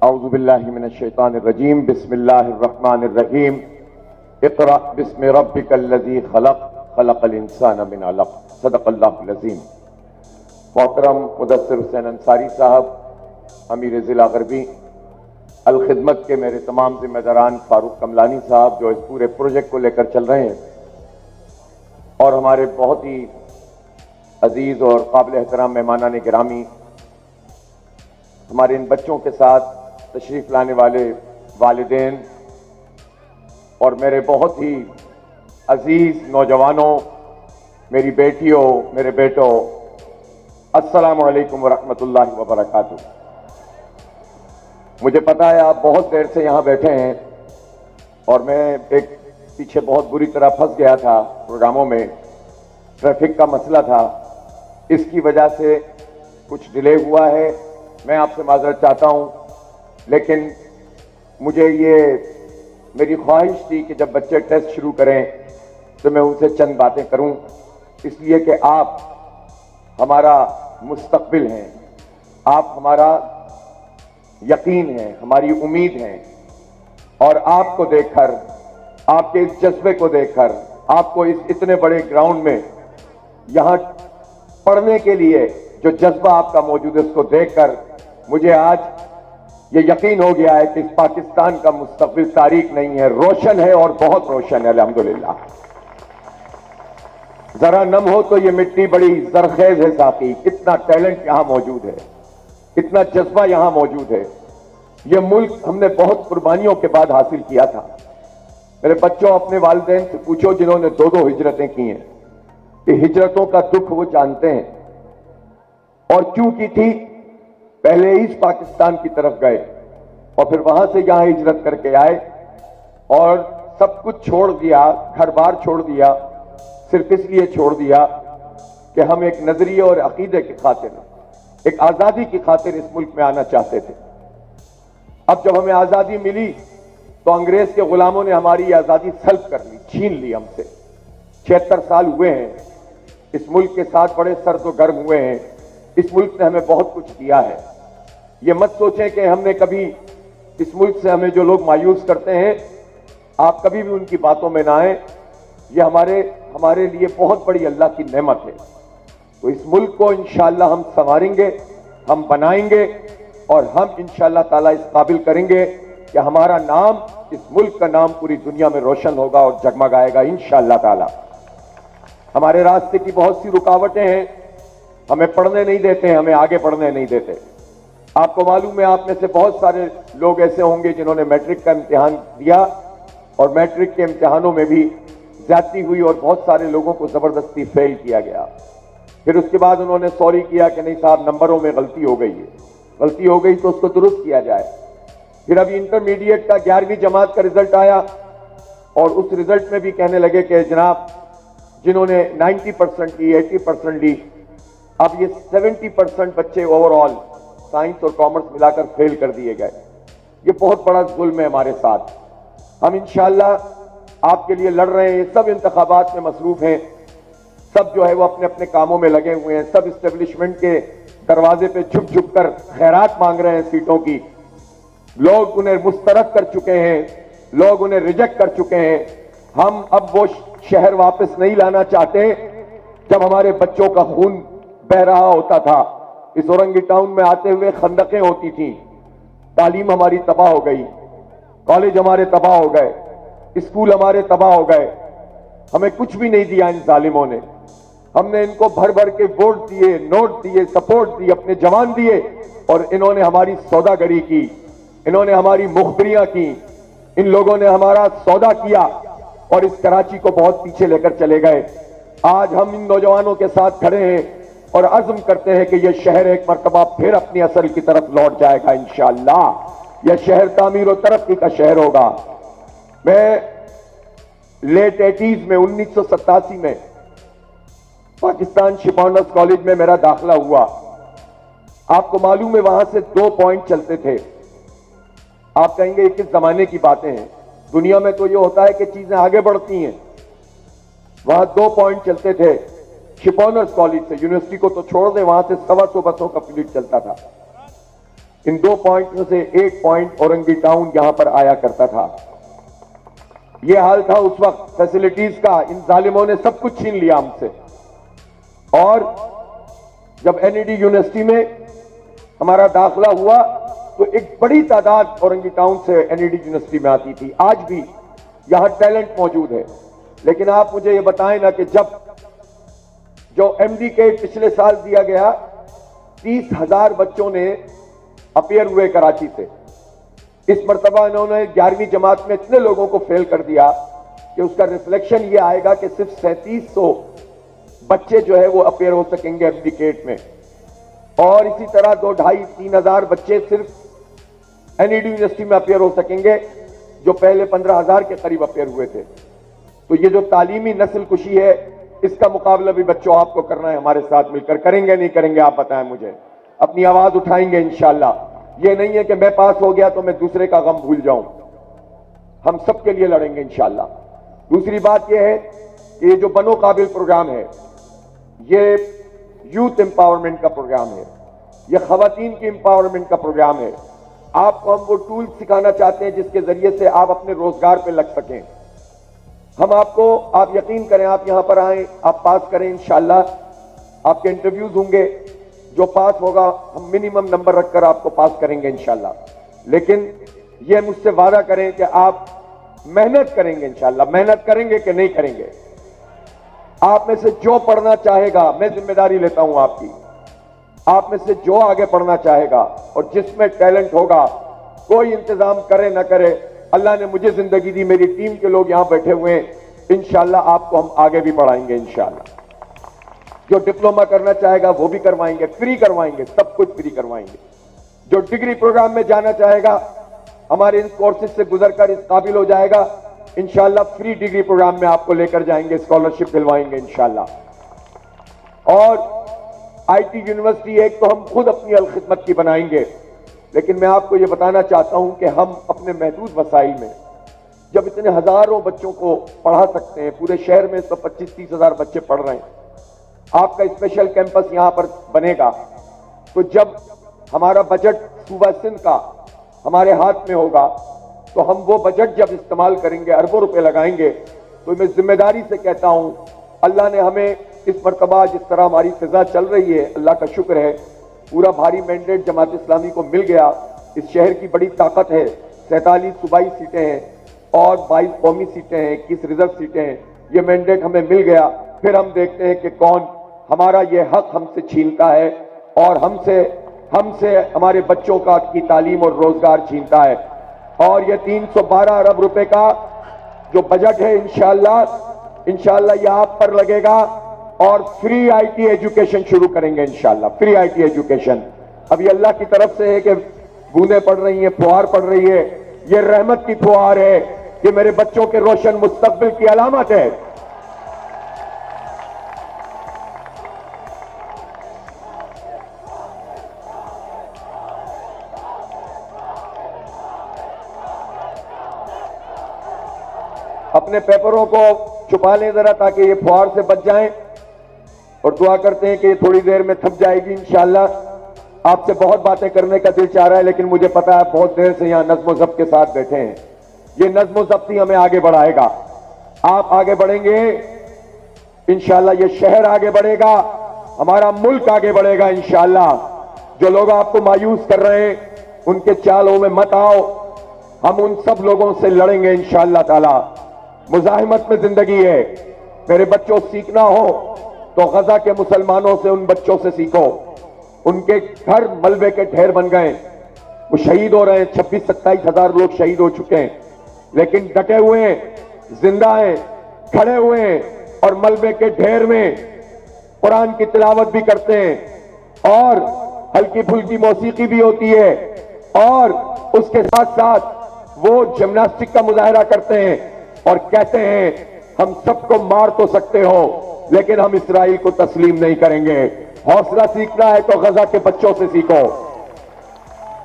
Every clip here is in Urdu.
اعوذ باللہ من الشیطان الرجیم بسم اللہ الرحمن الرحیم اقرأ بسم ربک الذی خلق خلق الانسان من علق صدق اللہ العظیم۔ محترم مدثر حسین انصاری صاحب، امیر ضلع غربی، الخدمت کے میرے تمام ذمہ داران، فاروق کملانی صاحب جو اس پورے پروجیکٹ کو لے کر چل رہے ہیں، اور ہمارے بہت ہی عزیز اور قابل احترام مہمانان گرامی، ہمارے ان بچوں کے ساتھ تشریف لانے والے والدین اور میرے بہت ہی عزیز نوجوانوں، میری بیٹیوں، میرے بیٹوں، السلام علیکم ورحمۃ اللہ وبرکاتہ۔ مجھے پتا ہے آپ بہت دیر سے یہاں بیٹھے ہیں اور میں ایک پیچھے بہت بری طرح پھنس گیا تھا پروگراموں میں، ٹریفک کا مسئلہ تھا، اس کی وجہ سے کچھ ڈیلے ہوا ہے، میں آپ سے معذرت چاہتا ہوں، لیکن مجھے میری خواہش تھی کہ جب بچے ٹیسٹ شروع کریں تو میں ان سے چند باتیں کروں، اس لیے کہ آپ ہمارا مستقبل ہیں، آپ ہمارا یقین ہیں، ہماری امید ہیں، اور آپ کو دیکھ کر، آپ کے اس جذبے کو دیکھ کر، آپ کو اس اتنے بڑے گراؤنڈ میں یہاں پڑھنے کے لیے جو جذبہ آپ کا موجود ہے، اس کو دیکھ کر مجھے آج یہ یقین ہو گیا ہے کہ اس پاکستان کا مستقبل تاریک نہیں ہے، روشن ہے اور بہت روشن ہے الحمدللہ۔ ذرا نم ہو تو یہ مٹی بڑی زرخیز ہے ساقی، اتنا ٹیلنٹ یہاں موجود ہے، اتنا جذبہ یہاں موجود ہے۔ یہ ملک ہم نے بہت قربانیوں کے بعد حاصل کیا تھا۔ میرے بچوں، اپنے والدین سے پوچھو جنہوں نے 2 ہجرتیں کی ہیں کہ ہجرتوں کا دکھ وہ جانتے ہیں، اور کیوں کی تھی؟ پہلے ایسٹ پاکستان کی طرف گئے اور پھر وہاں سے یہاں ہجرت کر کے آئے اور سب کچھ چھوڑ دیا، گھر بار چھوڑ دیا، صرف اس لیے چھوڑ دیا کہ ہم ایک نظریے اور عقیدے کی خاطر، ایک آزادی کی خاطر اس ملک میں آنا چاہتے تھے۔ اب جب ہمیں آزادی ملی تو انگریز کے غلاموں نے ہماری آزادی سلب کر لی، چھین لی ہم سے۔ 76 سال ہوئے ہیں، اس ملک کے ساتھ بڑے سرد و گرم ہوئے ہیں، اس ملک نے ہمیں بہت کچھ دیا ہے۔ یہ مت سوچیں کہ ہم نے کبھی اس ملک سے، ہمیں جو لوگ مایوس کرتے ہیں، آپ کبھی بھی ان کی باتوں میں نہ آئیں، یہ ہمارے لیے بہت بڑی اللہ کی نعمت ہے۔ تو اس ملک کو انشاءاللہ ہم سنواریں گے، ہم بنائیں گے، اور ہم انشاءاللہ تعالیٰ اس قابل کریں گے کہ ہمارا نام، اس ملک کا نام پوری دنیا میں روشن ہوگا اور جگمگائے گا انشاءاللہ تعالیٰ۔ ہمارے راستے کی بہت سی رکاوٹیں ہیں، ہمیں پڑھنے نہیں دیتے، ہمیں آگے بڑھنے نہیں دیتے۔ آپ کو معلوم ہے، آپ میں سے بہت سارے لوگ ایسے ہوں گے جنہوں نے میٹرک کا امتحان دیا اور میٹرک کے امتحانوں میں بھی زیادتی ہوئی اور بہت سارے لوگوں کو زبردستی فیل کیا گیا۔ پھر اس کے بعد انہوں نے سوری کیا کہ نہیں صاحب، نمبروں میں غلطی ہو گئی ہے، غلطی ہو گئی تو اس کو درست کیا جائے۔ پھر ابھی انٹرمیڈیٹ کا 11ویں جماعت کا رزلٹ آیا اور اس رزلٹ میں بھی کہنے لگے کہ جناب، جنہوں نے 90% لی، 80% لی، اب یہ 70% بچے اوور آل سائنس اور کامرس ملا کر فیل کر دیے گئے۔ یہ بہت بڑا ظلم ہے ہمارے ساتھ۔ ہم انشاءاللہ آپ کے لیے لڑ رہے ہیں، یہ سب انتخابات میں مصروف ہیں، سب جو ہے وہ اپنے اپنے کاموں میں لگے ہوئے ہیں، سب اسٹیبلشمنٹ کے دروازے پہ جھک جھک کر خیرات مانگ رہے ہیں سیٹوں کی۔ لوگ انہیں مسترد کر چکے ہیں، لوگ انہیں ریجیکٹ کر چکے ہیں۔ ہم اب وہ شہر واپس نہیں لانا چاہتے جب ہمارے بچوں کا خون بہ رہا ہوتا تھا۔ اس اورنگی ٹاؤن میں آتے ہوئے خندقیں ہوتی تھیں، تعلیم ہماری تباہ ہو گئی، کالج ہمارے تباہ ہو گئے، اسکول ہمارے تباہ ہو گئے۔ ہمیں کچھ بھی نہیں دیا ان ظالموں نے۔ ہم نے ان کو بھر بھر کے ووٹ دیے، نوٹ دیے، سپورٹ دی، اپنے جوان دیے، اور انہوں نے ہماری سوداگری کی، انہوں نے ہماری مخبریاں کی، ان لوگوں نے ہمارا سودا کیا اور اس کراچی کو بہت پیچھے لے کر چلے گئے۔ آج ہم ان نوجوانوں کے ساتھ کھڑے ہیں اور عزم کرتے ہیں کہ یہ شہر ایک مرتبہ پھر اپنی اصل کی طرف لوٹ جائے گا انشاءاللہ۔ یہ شہر تعمیر و ترقی کا شہر ہوگا۔ میں لیٹ 80s میں 1987 میں پاکستان شپ آنرز کالج میں میرا داخلہ ہوا۔ آپ کو معلوم ہے وہاں سے 2 پوائنٹ چلتے تھے۔ آپ کہیں گے یہ کس زمانے کی باتیں ہیں؟ دنیا میں تو یہ ہوتا ہے کہ چیزیں آگے بڑھتی ہیں۔ وہاں 2 پوائنٹ چلتے تھے شپ آنرز کالج سے، یونیورسٹی کو تو چھوڑ دیں، وہاں سے 125 بسوں کا فلیٹ چلتا تھا۔ ان 2 پوائنٹ میں سے 1 پوائنٹ اورنگی ٹاؤن یہاں پر آیا کرتا تھا. یہ حال تھا اس وقت فیسلٹیز کا. ان ظالموں نے سب کچھ چھین لیا ہم سے. اور جب این ای ڈی یونیورسٹی میں ہمارا داخلہ ہوا تو ایک بڑی تعداد اورنگی ٹاؤن سے این ای ڈی یونیورسٹی میں آتی تھی. آج بھی یہاں ٹیلنٹ موجود ہے. لیکن آپ مجھے یہ بتائیں نا کہ جب جو ایم ڈی کے پچھلے سال دیا گیا 30,000 بچوں نے اپیئر ہوئے کراچی سے. اس مرتبہ انہوں نے 11ویں جماعت میں اتنے لوگوں کو فیل کر دیا کہ اس کا ریفلیکشن یہ آئے گا کہ صرف 3700 بچے جو ہے وہ اپیئر ہو سکیں گے ایم ڈی کیٹ میں. اور اسی طرح 2,500-3,000 بچے صرف این ای ڈی یونیورسٹی میں اپیئر ہو سکیں گے جو پہلے 15,000 کے قریب اپیئر ہوئے تھے. تو یہ جو تعلیمی نسل کشی ہے اس کا مقابلہ بھی بچوں آپ کو کرنا ہے. ہمارے ساتھ مل کر کریں گے نہیں کریں گے آپ بتائیں مجھے. اپنی آواز اٹھائیں گے انشاءاللہ. یہ نہیں ہے کہ میں پاس ہو گیا تو میں دوسرے کا غم بھول جاؤں. ہم سب کے لیے لڑیں گے انشاءاللہ. دوسری بات یہ ہے کہ یہ جو بنو قابل پروگرام ہے یہ یوتھ امپاورمنٹ کا پروگرام ہے. یہ خواتین کی امپاورمنٹ کا پروگرام ہے. آپ کو ہم وہ ٹول سکھانا چاہتے ہیں جس کے ذریعے سے آپ اپنے روزگار پہ لگ سکیں. ہم آپ یقین کریں, آپ یہاں پر آئیں, آپ پاس کریں انشاءاللہ. آپ کے انٹرویوز ہوں گے, جو پاس ہوگا ہم منیمم نمبر رکھ کر آپ کو پاس کریں گے انشاءاللہ. لیکن یہ مجھ سے وعدہ کریں کہ آپ محنت کریں گے انشاءاللہ. محنت کریں گے کہ نہیں کریں گے؟ آپ میں سے جو پڑھنا چاہے گا, میں ذمہ داری لیتا ہوں آپ کی, آپ میں سے جو آگے پڑھنا چاہے گا اور جس میں ٹیلنٹ ہوگا, کوئی انتظام کرے نہ کرے, اللہ نے مجھے زندگی دی, میری ٹیم کے لوگ یہاں بیٹھے ہوئے ہیں, انشاءاللہ آپ کو ہم آگے بھی پڑھائیں گے انشاءاللہ. جو ڈپلوما کرنا چاہے گا وہ بھی کروائیں گے, فری کروائیں گے, سب کچھ فری کروائیں گے. جو ڈگری پروگرام میں جانا چاہے گا, ہمارے ان کورسز سے گزر کر اس قابل ہو جائے گا, انشاءاللہ فری ڈگری پروگرام میں آپ کو لے کر جائیں گے, اسکالرشپ دلوائیں گے انشاءاللہ. اور آئی ٹی یونیورسٹی ایک تو ہم خود اپنی الخدمت کی بنائیں گے, لیکن میں آپ کو یہ بتانا چاہتا ہوں کہ ہم اپنے محدود وسائل میں جب اتنے ہزاروں بچوں کو پڑھا سکتے ہیں, پورے شہر میں 25-30 ہزار بچے پڑھ رہے ہیں, آپ کا اسپیشل کیمپس یہاں پر بنے گا, تو جب ہمارا بجٹ صوبہ سندھ کا ہمارے ہاتھ میں ہوگا تو ہم وہ بجٹ جب استعمال کریں گے, اربوں روپے لگائیں گے, تو میں ذمہ داری سے کہتا ہوں اللہ نے ہمیں اس مرتبہ جس طرح ہماری فضا چل رہی ہے, اللہ کا شکر ہے, پورا بھاری مینڈیٹ جماعت اسلامی کو مل گیا. اس شہر کی بڑی طاقت ہے, 47 صوبائی سیٹیں ہیں اور 22 قومی سیٹیں ہیں, 21 ریزرو سیٹیں ہیں. یہ مینڈیٹ ہمیں مل گیا. پھر ہم دیکھتے ہیں کہ کون ہمارا یہ حق ہم سے چھینتا ہے اور ہم سے ہمارے بچوں کی تعلیم اور روزگار چھینتا ہے. اور یہ 312 ارب روپے کا جو بجٹ ہے انشاءاللہ یہ آپ پر لگے گا, اور فری آئی ٹی ایجوکیشن شروع کریں گے انشاءاللہ. فری آئی ٹی ایجوکیشن ابھی اللہ کی طرف سے ہے کہ بوندیں پڑ رہی ہیں, پھوار پڑ رہی ہے. یہ رحمت کی پھوار ہے, یہ میرے بچوں کے روشن مستقبل کی علامت ہے. اپنے پیپروں کو چھپا لیں ذرا تاکہ یہ پھوار سے بچ جائیں, اور دعا کرتے ہیں کہ یہ تھوڑی دیر میں تھم جائے گی انشاءاللہ. آپ سے بہت باتیں کرنے کا دل چاہ رہا ہے, لیکن مجھے پتا ہے بہت دیر سے یہاں نظم و ضبط کے ساتھ بیٹھے ہیں. یہ نظم و ضبط ہی ہمیں آگے بڑھائے گا. آپ آگے بڑھیں گے انشاءاللہ, یہ شہر آگے بڑھے گا, ہمارا ملک آگے بڑھے گا انشاءاللہ. جو لوگ آپ کو مایوس کر رہے ہیں ان کے چالوں میں مت آؤ, ہم ان سب لوگوں سے لڑیں گے انشاءاللہ تعالی. مزاحمت میں زندگی ہے. میرے بچوں سیکھنا ہو تو غزہ کے مسلمانوں سے, ان بچوں سے سیکھو. ان کے گھر ملبے کے ڈھیر بن گئے, وہ شہید ہو رہے ہیں, 26-27 ہزار لوگ شہید ہو چکے ہیں, لیکن ڈٹے ہوئے ہیں, زندہ ہیں, کھڑے ہوئے ہیں, اور ملبے کے ڈھیر میں قرآن کی تلاوت بھی کرتے ہیں, اور ہلکی پھلکی موسیقی بھی ہوتی ہے, اور اس کے ساتھ ساتھ وہ جمناسٹک کا مظاہرہ کرتے ہیں اور کہتے ہیں ہم سب کو مار تو سکتے ہو لیکن ہم اسرائیل کو تسلیم نہیں کریں گے. حوصلہ سیکھنا ہے تو غزہ کے بچوں سے سیکھو.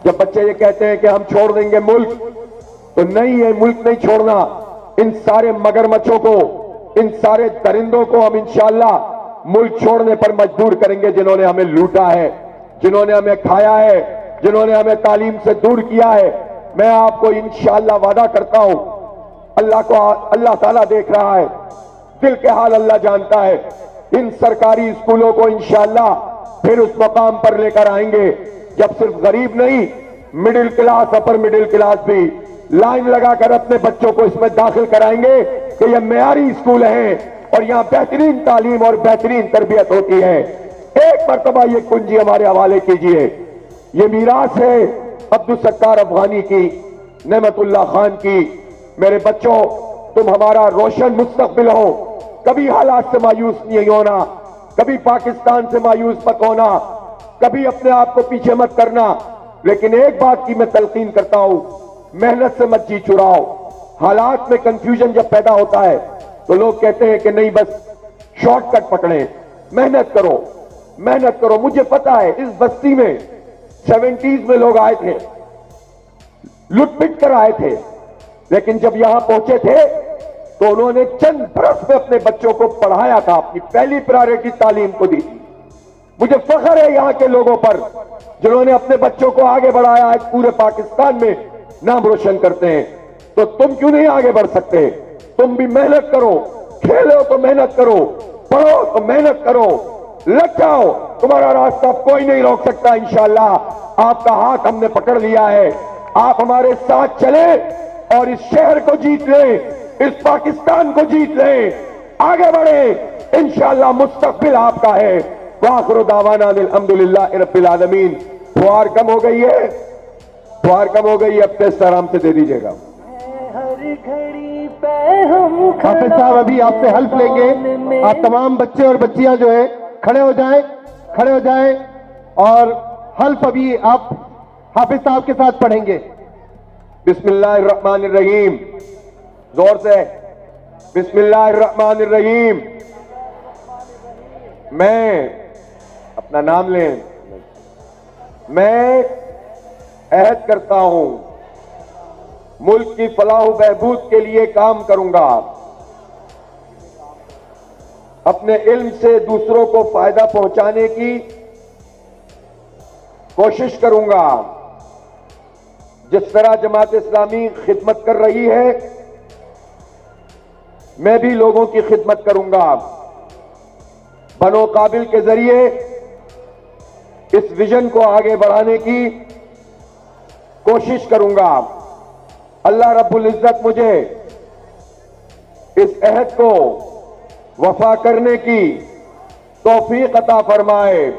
جب بچے یہ کہتے ہیں کہ ہم چھوڑ دیں گے ملک, تو نہیں, یہ ملک نہیں چھوڑنا. ان سارے مگرمچھوں کو, ان سارے درندوں کو ہم انشاءاللہ ملک چھوڑنے پر مجبور کریں گے, جنہوں نے ہمیں لوٹا ہے, جنہوں نے ہمیں کھایا ہے, جنہوں نے ہمیں تعلیم سے دور کیا ہے. میں آپ کو انشاءاللہ وعدہ کرتا ہوں, اللہ تعالیٰ دیکھ رہا ہے, دل کے حال اللہ جانتا ہے, ان سرکاری اسکولوں کو انشاءاللہ پھر اس مقام پر لے کر آئیں گے جب صرف غریب نہیں, middle class, upper middle class بھی لائن لگا کر اپنے بچوں کو اس میں داخل کرائیں گے کہ یہ معیاری اسکول ہیں اور یہاں بہترین تعلیم اور بہترین تربیت ہوتی ہے. ایک مرتبہ یہ کنجی ہمارے حوالے کیجئے. یہ میراث ہے عبدالستار افغانی کی, نعمت اللہ خان کی. میرے بچوں, تم ہمارا روشن مستقبل ہو, کبھی حالات سے مایوس نہیں ہونا, کبھی پاکستان سے مایوس مت ہونا, کبھی اپنے آپ کو پیچھے مت کرنا. لیکن ایک بات کی میں تلقین کرتا ہوں, محنت سے مت جی چراؤ. حالات میں کنفیوژن جب پیدا ہوتا ہے تو لوگ کہتے ہیں کہ نہیں بس شارٹ کٹ پکڑیں, محنت کرو, محنت کرو. مجھے پتا ہے اس بستی میں 70s میں لوگ آئے تھے, لٹ پٹ کر آئے تھے, لیکن جب یہاں پہنچے تھے تو انہوں نے چند برس میں اپنے بچوں کو پڑھایا تھا, اپنی پہلی پرائرٹی تعلیم کو دی تھی. مجھے فخر ہے یہاں کے لوگوں پر جنہوں نے اپنے بچوں کو آگے بڑھایا ہے, پورے پاکستان میں نام روشن کرتے ہیں. تو تم کیوں نہیں آگے بڑھ سکتے؟ تم بھی محنت کرو, کھیلو تو محنت کرو, پڑھو تو محنت کرو, لگ جاؤ, تمہارا راستہ کوئی نہیں روک سکتا. انشاءاللہ آپ کا ہاتھ ہم نے پکڑ لیا ہے, آپ ہمارے ساتھ چلیں اور اس شہر کو جیت لیں, اس پاکستان کو جیت لیں, آگے بڑھیں. انشاءاللہ مستقبل آپ کا ہے. وآخر دعوانا الحمدللہ رب العالمین. فوار کم ہو گئی ہے, فوار کم ہو گئی ہے, اب ٹیسٹ آرام سے دے دیجیے گا. حافظ صاحب ابھی آپ سے حلف لیں گے. آپ تمام بچے اور بچیاں جو ہیں کھڑے ہو جائیں, کھڑے ہو جائیں, اور حلف ابھی آپ حافظ صاحب کے ساتھ پڑھیں گے. بسم اللہ الرحمن الرحیم, زور سے, بسم اللہ الرحمن الرحیم. میں, اپنا نام لیں, میں عہد کرتا ہوں ملک کی فلاح و بہبود کے لیے کام کروں گا, اپنے علم سے دوسروں کو فائدہ پہنچانے کی کوشش کروں گا. جس طرح جماعت اسلامی خدمت کر رہی ہے میں بھی لوگوں کی خدمت کروں گا. بنو قابل کے ذریعے اس ویژن کو آگے بڑھانے کی کوشش کروں گا. اللہ رب العزت مجھے اس عہد کو وفا کرنے کی توفیق عطا فرمائے.